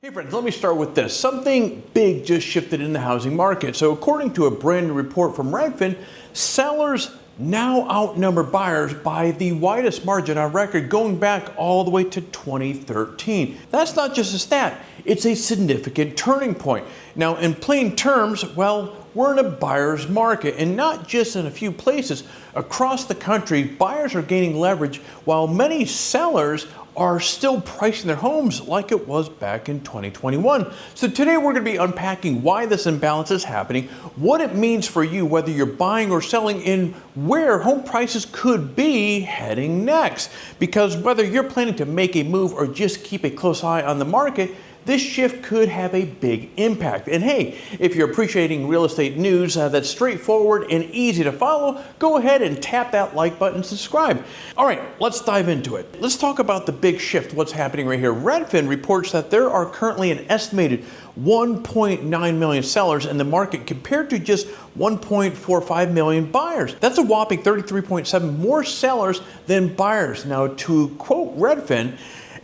Hey friends, let me start with this. Something big just shifted in the housing market. So according to a brand new report from Redfin, sellers now outnumber buyers by the widest margin on record, going back all the way to 2013. That's not just a stat, it's a significant turning point. Now, in plain terms, well, we're in a buyer's market, and not just in a few places. Across the country, buyers are gaining leverage while many sellers are still pricing their homes like it was back in 2021. So today we're going to be unpacking why this imbalance is happening, what it means for you, whether you're buying or selling, and where home prices could be heading next. Because whether you're planning to make a move or just keep a close eye on the market, this shift could have a big impact. And hey, if you're appreciating real estate news that's straightforward and easy to follow, go ahead and tap that like button and subscribe. All right, let's dive into it. Let's talk about the big shift, what's happening right here. Redfin reports that there are currently an estimated 1.9 million sellers in the market compared to just 1.45 million buyers. That's a whopping 33.7 more sellers than buyers. Now, to quote Redfin,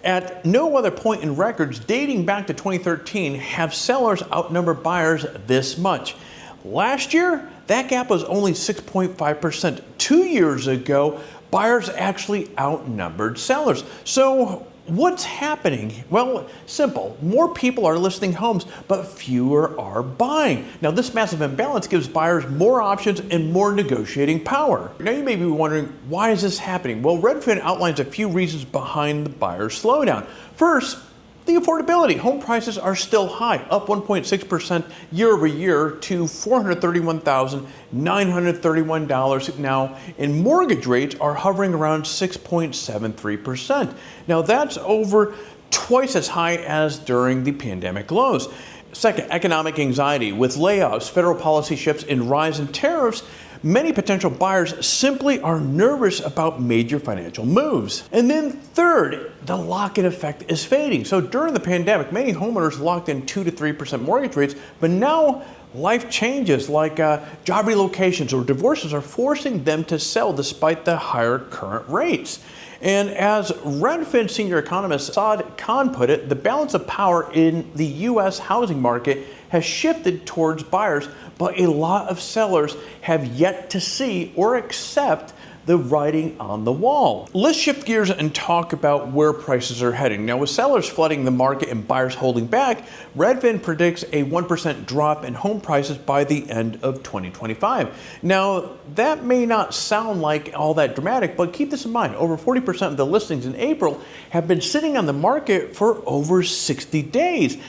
at no other point in records dating back to 2013 have sellers outnumbered buyers this much. Last year, that gap was only 6.5%. 2 years ago, buyers actually outnumbered sellers. So what's happening? Well, simple. More people are listing homes, but fewer are buying. Now, this massive imbalance gives buyers more options and more negotiating power. Now, you may be wondering, why is this happening? Well, Redfin outlines a few reasons behind the buyer slowdown. First, the affordability. Home prices are still high, up 1.6% year over year to $431,931 now, and mortgage rates are hovering around 6.73%. Now, that's over twice as high as during the pandemic lows. Second, economic anxiety. With layoffs, federal policy shifts, and rise in tariffs, many potential buyers simply are nervous about major financial moves. And then third, the lock-in effect is fading. So during the pandemic, many homeowners locked in 2 to 3% mortgage rates, but now life changes like job relocations or divorces are forcing them to sell despite the higher current rates. And as Redfin senior economist Saad Khan put it, the balance of power in the U.S. housing market has shifted towards buyers, but a lot of sellers have yet to see or accept the writing on the wall. Let's shift gears and talk about where prices are heading. Now, with sellers flooding the market and buyers holding back, Redfin predicts a 1% drop in home prices by the end of 2025. Now, that may not sound like all that dramatic, but keep this in mind. Over 40% of the listings in April have been sitting on the market for over 60 days.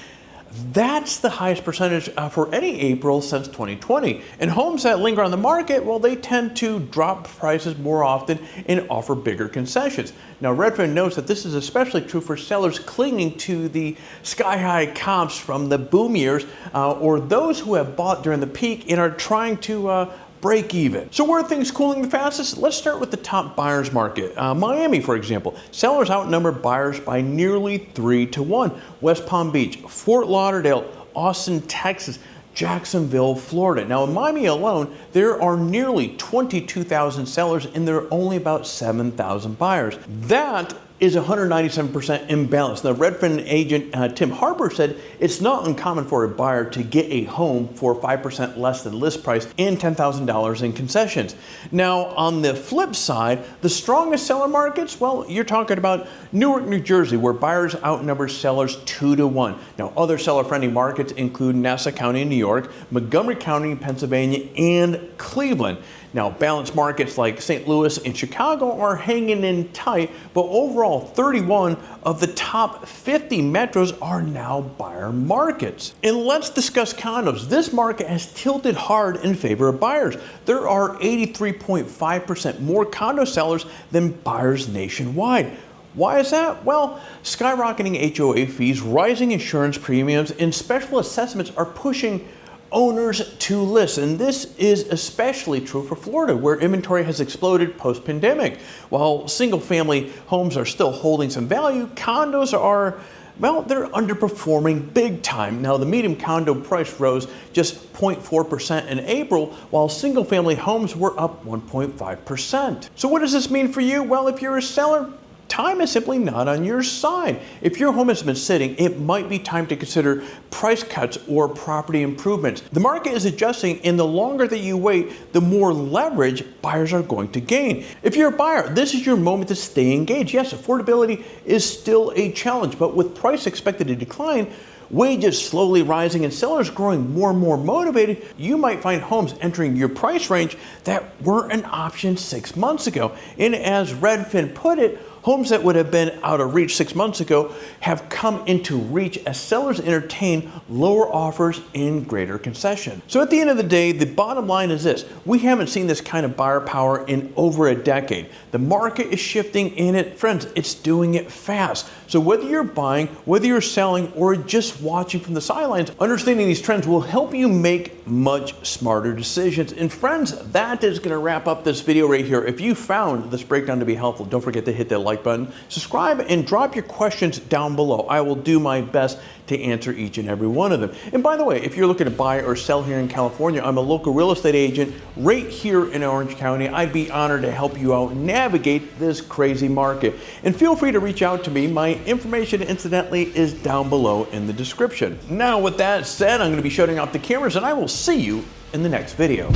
That's the highest percentage for any April since 2020. And homes that linger on the market, well, they tend to drop prices more often and offer bigger concessions. Now, Redfin notes that this is especially true for sellers clinging to the sky-high comps from the boom years or those who have bought during the peak and are trying to break even. So where are things cooling the fastest? Let's start with the top buyers market. Miami, for example, sellers outnumber buyers by nearly 3 to 1. West Palm Beach, Fort Lauderdale, Austin, Texas, Jacksonville, Florida. Now in Miami alone, there are nearly 22,000 sellers and there are only about 7,000 buyers. That is 197% imbalance. Now, Redfin agent Tim Harper said it's not uncommon for a buyer to get a home for 5% less than list price and $10,000 in concessions. Now, on the flip side, the strongest seller markets, well, you're talking about Newark, New Jersey, where buyers outnumber sellers 2 to 1. Now, other seller-friendly markets include Nassau County in New York, Montgomery County in Pennsylvania, and Cleveland. Now, balanced markets like St. Louis and Chicago are hanging in tight, but overall, 31 of the top 50 metros are now buyer markets. And let's discuss condos. This market has tilted hard in favor of buyers. There are 83.5% more condo sellers than buyers nationwide. Why is that? Well, skyrocketing HOA fees, rising insurance premiums, and special assessments are pushing owners to list. And this is especially true for Florida, where inventory has exploded post-pandemic. While single-family homes are still holding some value, condos are, well, they're underperforming big time. Now, the median condo price rose just 0.4% in April, while single-family homes were up 1.5%. So what does this mean for you? Well, if you're a seller, time is simply not on your side. If your home has been sitting, it might be time to consider price cuts or property improvements. The market is adjusting, and the longer that you wait, the more leverage buyers are going to gain. If you're a buyer, this is your moment to stay engaged. Yes, affordability is still a challenge, but with price expected to decline, wages slowly rising, and sellers growing more and more motivated, you might find homes entering your price range that weren't an option 6 months ago. And as Redfin put it, homes that would have been out of reach 6 months ago have come into reach as sellers entertain lower offers and greater concession. So at the end of the day, the bottom line is this: we haven't seen this kind of buyer power in over a decade. The market is shifting, and friends, it's doing it fast. So whether you're buying, whether you're selling, or just watching from the sidelines, understanding these trends will help you make much smarter decisions. And friends, that is going to wrap up this video right here. If you found this breakdown to be helpful, don't forget to hit that like button, subscribe, and drop your questions down below. I will do my best to answer each and every one of them. And by the way, if you're looking to buy or sell here in California, I'm a local real estate agent right here in Orange County. I'd be honored to help you out navigate this crazy market. And feel free to reach out to me. My information, incidentally, is down below in the description. Now, with that said, I'm going to be shutting off the cameras, and I will see you in the next video.